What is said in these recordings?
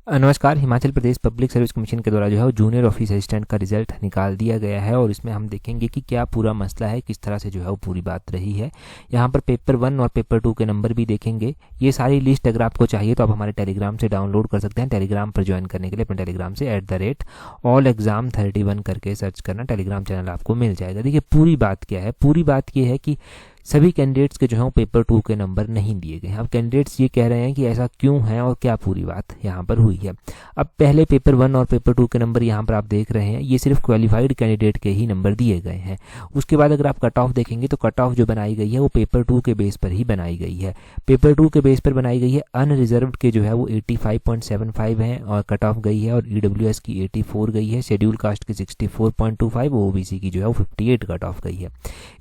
नमस्कार। Himachal Pradesh public service commission के द्वारा जो है वो जूनियर ऑफिस असिस्टेंट का रिजल्ट निकाल दिया गया है और इसमें हम देखेंगे कि क्या पूरा मसला है, किस तरह से जो है वो पूरी बात रही है। यहाँ पर पेपर 1 और पेपर 2 के नंबर भी देखेंगे। ये सारी लिस्ट अगर आपको चाहिए तो आप हमारे टेलीग्राम से डाउनलोड कर सकते हैं। टेलीग्राम पर ज्वाइन करने के लिए अपने टेलीग्राम से @allexam31 करके सर्च करना, टेलीग्राम चैनल आपको मिल जाएगा। देखिए पूरी बात क्या है। पूरी बात ये है कि सभी कैंडिडेट्स के जो है पेपर 2 के नंबर नहीं दिए गए हैं। अब कैंडिडेट्स ये कह रहे हैं कि ऐसा क्यों है और क्या पूरी बात यहाँ पर हुई है। अब पहले पेपर 1 और पेपर 2 के नंबर यहाँ पर आप देख रहे हैं, ये सिर्फ क्वालिफाइड कैंडिडेट के ही नंबर दिए गए हैं। उसके बाद अगर आप कट ऑफ देखेंगे तो कट ऑफ जो बनाई गई है वो पेपर 2 के बेस पर ही बनाई गई है। पेपर 2 के बेस पर बनाई गई है। अनरिजर्व्ड के जो है वो 85.75 हैं और कट ऑफ गई है, और EWS की 84 गई है, शेड्यूल कास्ट की 64.25, OBC की जो है वो 58 कट ऑफ गई है।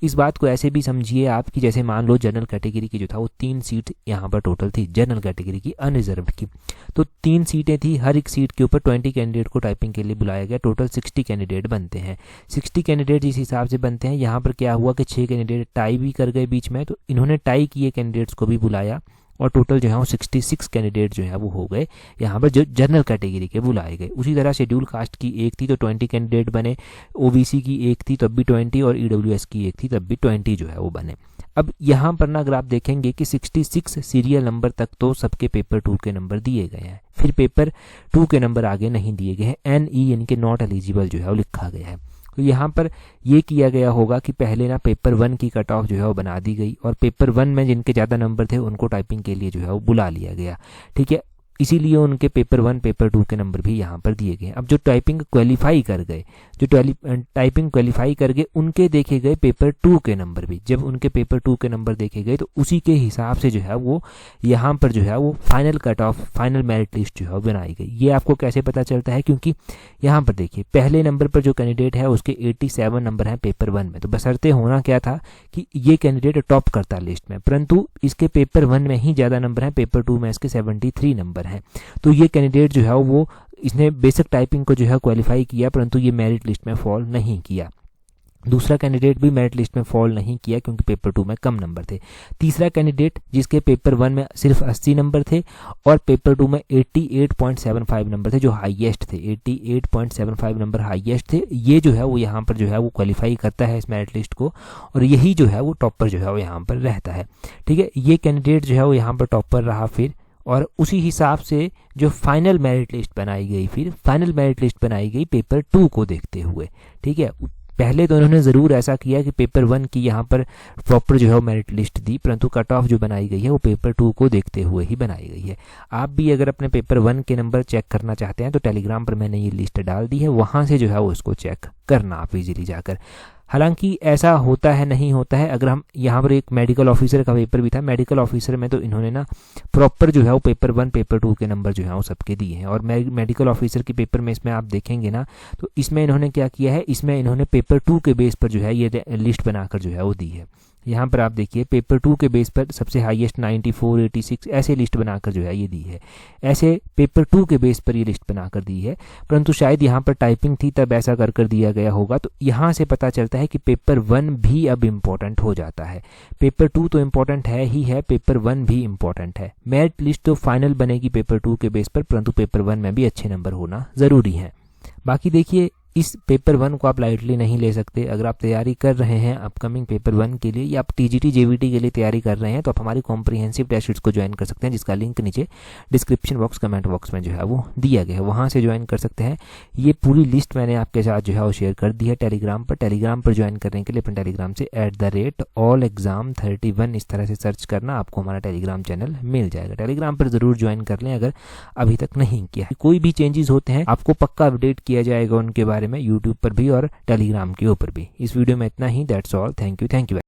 इस बात को ऐसे भी समझिए आपकी, जैसे मान लो जनरल कैटेगरी की जो था वो 3 सीट यहाँ पर टोटल थी, जनरल कैटेगरी की अनरिजर्व्ड की, तो 3 सीटें थी। हर एक सीट के ऊपर 20 कैंडिडेट को टाइपिंग के लिए बुलाया गया। टोटल 60 कैंडिडेट बनते हैं। 60 कैंडिडेट जिस हिसाब से बनते हैं, यहाँ पर क्या हुआ कि 6 कैंडिडेट टाई भी कर गए बीच में, तो इन्होंने टाई किए कैंडिडेट्स को भी बुलाया और टोटल जो है वो 66 कैंडिडेट जो है वो हो गए यहाँ पर, जो जनरल कैटेगरी के बुलाए गए। उसी तरह शेड्यूल कास्ट की 1 थी तो 20 कैंडिडेट बने, OBC की 1 थी तब भी 20, और EWS की 1 थी तब भी 20 जो है वो बने। अब यहाँ पर ना अगर आप देखेंगे कि 66 सीरियल नंबर तक तो सबके पेपर 2 के नंबर दिए गए हैं, फिर पेपर 2 के नंबर आगे नहीं दिए गए हैं। NE यानी कि नॉट एलिजिबल जो है वो लिखा गया है। तो यहाँ पर ये किया गया होगा कि पहले ना पेपर 1 की कट ऑफ जो है वो बना दी गई और पेपर 1 में जिनके ज़्यादा नंबर थे उनको टाइपिंग के लिए जो है वो बुला लिया गया। ठीक है, इसीलिए उनके पेपर 1 पेपर 2 के नंबर भी यहाँ पर दिए गए। अब जो टाइपिंग क्वालिफाई कर गए, टाइपिंग क्वालिफाई कर गए, उनके देखे गए पेपर 2 के नंबर भी। जब उनके पेपर 2 के नंबर देखे गए तो उसी के हिसाब से जो है वो यहाँ पर जो है वो final cut off, final merit list जो है वो बनाई गई। ये आपको कैसे पता चलता है, क्योंकि यहाँ पर देखिए पहले नंबर पर जो कैंडिडेट है उसके 87 नंबर हैं पेपर 1 में, तो बशर्ते होना क्या था कि ये कैंडिडेट टॉप करता लिस्ट में, परंतु इसके पेपर 1 में ही ज़्यादा नंबर हैं, पेपर 2 में इसके 73 नंबर हैं। तो ये कैंडिडेट जो है वो इसने बेसिक टाइपिंग को जो है क्वालिफाई किया, परंतु ये मेरिट लिस्ट में फॉल नहीं किया। दूसरा कैंडिडेट भी मेरिट लिस्ट में फॉल नहीं किया क्योंकि पेपर 2 में कम नंबर थे। तीसरा कैंडिडेट जिसके पेपर 1 में सिर्फ 80 नंबर थे और पेपर 2 में 88.75 नंबर थे, जो हाईएस्ट थे, 88.75 नंबर हाईएस्ट थे, ये जो है वो यहाँ पर जो है वो क्वालिफाई करता है इस मेरिट लिस्ट को, और यही जो है वो टॉपर जो है वो यहाँ पर रहता है। ठीक है, ये कैंडिडेट जो है वो यहाँ पर टॉपर रहा फिर, और उसी हिसाब से जो फाइनल मेरिट लिस्ट बनाई गई, फिर फाइनल मेरिट लिस्ट बनाई गई पेपर 2 को देखते हुए। ठीक है, पहले तो उन्होंने ज़रूर ऐसा किया कि पेपर 1 की यहाँ पर प्रॉपर जो है वो मेरिट लिस्ट दी, परंतु कट ऑफ जो बनाई गई है वो पेपर 2 को देखते हुए ही बनाई गई है। आप भी अगर अपने पेपर 1 के नंबर चेक करना चाहते हैं तो टेलीग्राम पर मैंने ये लिस्ट डाल दी है, वहाँ से जो है वो इसको चेक करना आप इजीली जाकर। हालांकि ऐसा होता है नहीं होता है। अगर हम यहाँ पर एक मेडिकल ऑफिसर का पेपर भी था, मेडिकल ऑफिसर में तो इन्होंने ना प्रॉपर जो है वो पेपर 1 पेपर 2 के नंबर जो है वो सबके दिए हैं, और मेडिकल ऑफिसर के पेपर में इसमें आप देखेंगे ना तो इसमें इन्होंने क्या किया है, इसमें इन्होंने पेपर 2 के बेस पर जो है ये लिस्ट बनाकर जो है वो दी है। यहाँ पर आप देखिए पेपर 2 के बेस पर सबसे हाईएस्ट 94, 86 ऐसे लिस्ट बनाकर जो है ये दी है। ऐसे पेपर 2 के बेस पर ये लिस्ट बनाकर दी है, परंतु शायद यहाँ पर टाइपिंग थी तब ऐसा कर दिया गया होगा। तो यहाँ से पता चलता है कि पेपर 1 भी अब इम्पोर्टेंट हो जाता है। पेपर 2 तो इम्पोर्टेंट है ही है, पेपर 1 भी इम्पोर्टेंट है। मेरिट लिस्ट तो फाइनल बनेगी पेपर 2 के बेस पर, परंतु पेपर 1 में भी अच्छे नंबर होना ज़रूरी है। बाकी देखिए इस पेपर 1 को आप लाइटली नहीं ले सकते। अगर आप तैयारी कर रहे हैं अपकमिंग पेपर 1 के लिए या आप TGT JVT के लिए तैयारी कर रहे हैं तो आप हमारी कॉम्प्रिहेंसिव टेस्ट सीरीज को ज्वाइन कर सकते हैं, जिसका लिंक नीचे डिस्क्रिप्शन बॉक्स कमेंट बॉक्स में जो है वो दिया गया है, वहाँ से ज्वाइन कर सकते हैं। ये पूरी लिस्ट मैंने आपके साथ जो है वो शेयर कर दी है टेलीग्राम पर। टेलीग्राम पर ज्वाइन करने के लिए अपने टेलीग्राम से @allexam31 इस तरह से सर्च करना, आपको हमारा टेलीग्राम चैनल मिल जाएगा। टेलीग्राम पर ज़रूर ज्वाइन कर लें अगर अभी तक नहीं किया। कोई भी चेंजेस होते हैं आपको पक्का अपडेट किया जाएगा उनके बारे में, यूट्यूब पर भी और टेलीग्राम के ऊपर भी। इस वीडियो में इतना ही। That's all. Thank you.